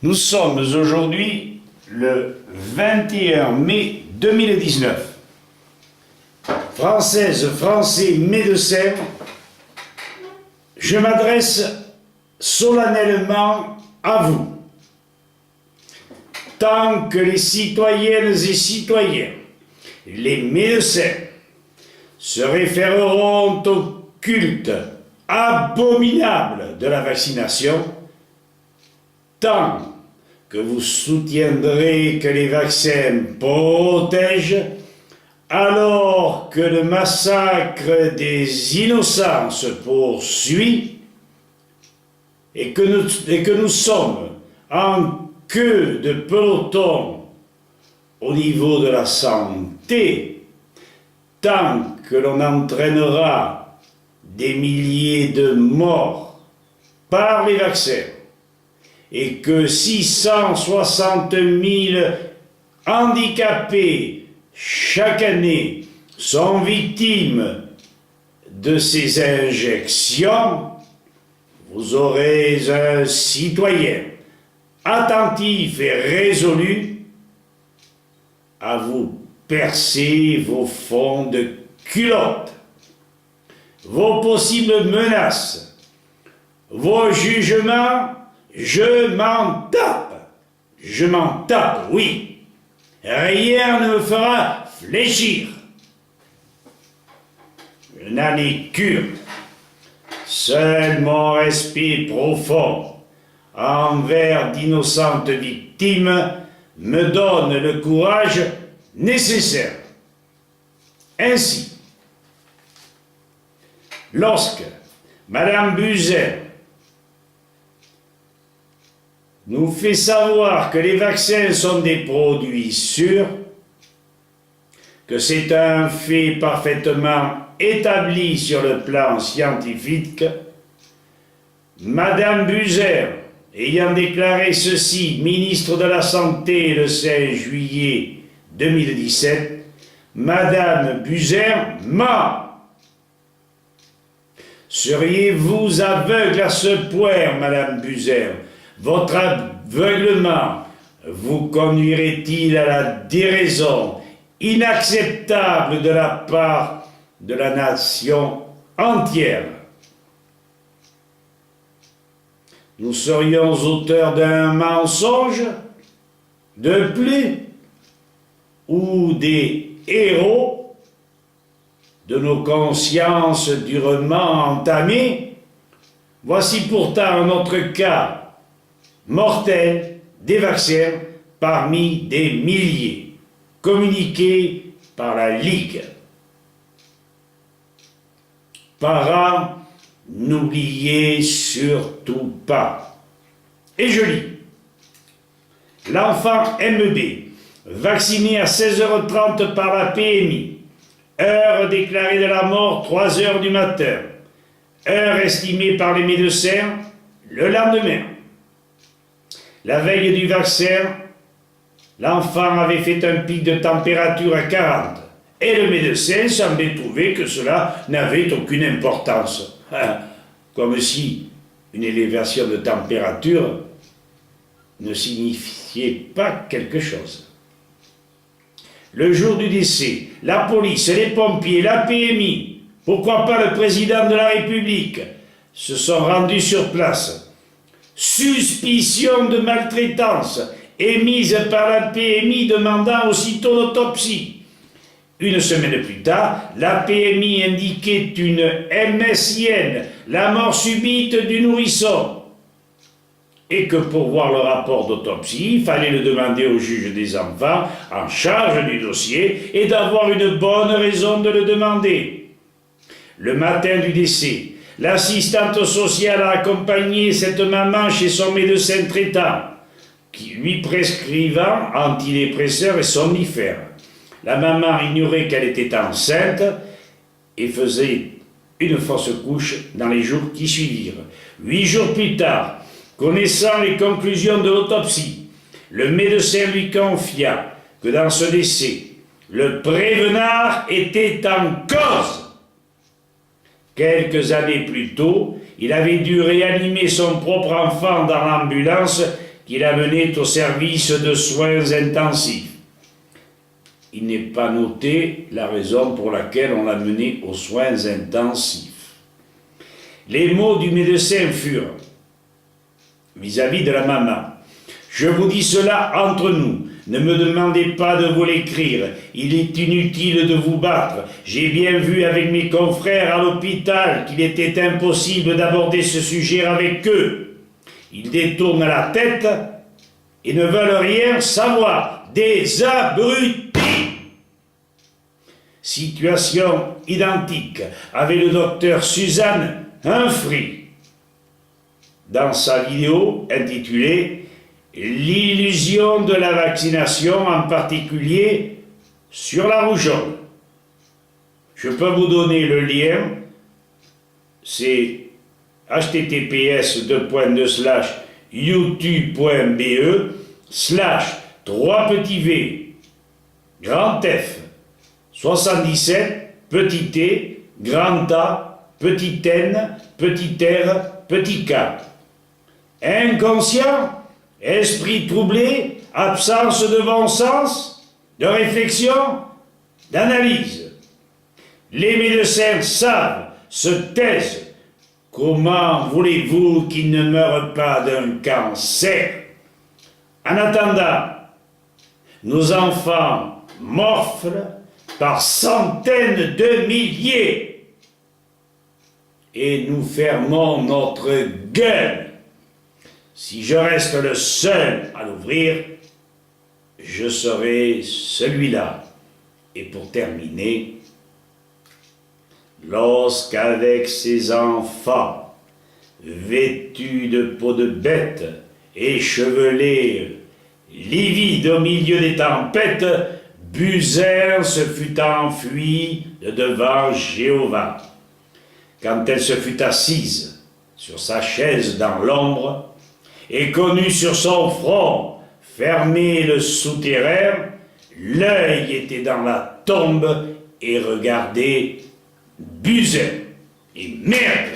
Nous sommes aujourd'hui le 21 mai 2019. Françaises, Français, médecins, je m'adresse solennellement à vous. Tant que les citoyennes et citoyens, les médecins, se référeront au culte abominable de la vaccination, tant que vous soutiendrez que les vaccins protègent, alors que le massacre des innocents se poursuit et que nous sommes en queue de peloton au niveau de la santé, tant que l'on entraînera des milliers de morts par les vaccins et que 660 000 handicapés chaque année sont victimes de ces injections, vous aurez un citoyen attentif et résolu à vous percer vos fonds de culotte, vos possibles menaces, vos jugements. Je m'en tape, oui. Rien ne me fera fléchir. Je n'en ai cure. Seul mon respect profond envers d'innocentes victimes me donne le courage nécessaire. Ainsi, lorsque Madame Buzyn nous fait savoir que les vaccins sont des produits sûrs, que c'est un fait parfaitement établi sur le plan scientifique, Madame Buzyn, ayant déclaré ceci, ministre de la Santé le 5 juillet 2017, Madame Buzyn ment. Seriez-vous aveugle à ce point, Madame Buzyn? Votre aveuglement vous conduirait-il à la déraison inacceptable de la part de la nation entière? Nous serions auteurs d'un mensonge de plus ou des héros de nos consciences durement entamées? Voici pourtant notre cas mortel des vaccins parmi des milliers, communiqués par la Ligue. Parents, n'oubliez surtout pas. Et je lis. L'enfant MEB, vacciné à 16h30 par la PMI, heure déclarée de la mort 3h du matin, heure estimée par les médecins le lendemain. La veille du vaccin, l'enfant avait fait un pic de température à 40 et le médecin semblait trouver que cela n'avait aucune importance. Comme si une élévation de température ne signifiait pas quelque chose. Le jour du décès, la police, les pompiers, la PMI, pourquoi pas le président de la République, se sont rendus sur place. Suspicion de maltraitance émise par la PMI demandant aussitôt l'autopsie. Une semaine plus tard, la PMI indiquait une MSIN, la mort subite du nourrisson. Et que pour voir le rapport d'autopsie, il fallait le demander au juge des enfants en charge du dossier et d'avoir une bonne raison de le demander. Le matin du décès, l'assistante sociale a accompagné cette maman chez son médecin traitant, qui lui prescrivant antidépresseurs et somnifères. La maman ignorait qu'elle était enceinte et faisait une fausse couche dans les jours qui suivirent. 8 jours plus tard, connaissant les conclusions de l'autopsie, le médecin lui confia que dans ce décès, le prévenard était en cause. Quelques années plus tôt, il avait dû réanimer son propre enfant dans l'ambulance qui la menait au service de soins intensifs. Il n'est pas noté la raison pour laquelle on l'a menée aux soins intensifs. Les mots du médecin furent, vis-à-vis de la maman, « Je vous dis cela entre nous, ne me demandez pas de vous l'écrire, il est inutile de vous battre. J'ai bien vu avec mes confrères à l'hôpital qu'il était impossible d'aborder ce sujet avec eux. Ils détournent la tête et ne veulent rien savoir. Des abrutis !» Situation identique avec le docteur Suzanne Humphrey dans sa vidéo intitulée « L'illusion de la vaccination, en particulier sur la rougeole ». Je peux vous donner le lien, c'est https://youtube.be/3v grand F 77 petit t grand A petit n petit r petit k. Inconscient, esprit troublé, absence de bon sens, de réflexion, d'analyse. Les médecins savent, se taisent. Comment voulez-vous qu'ils ne meurent pas d'un cancer? En attendant, nos enfants morflent par centaines de milliers et nous fermons notre gueule. Si je reste le seul à l'ouvrir, je serai celui-là. Et pour terminer, lorsqu'avec ses enfants, vêtus de peau de bête, échevelés, livides au milieu des tempêtes, Bucer se fut enfuie de devant Jéhovah. Quand elle se fut assise sur sa chaise dans l'ombre, et connut sur son front fermé le souterrain, l'œil était dans la tombe et regardait Bucer. Et merde!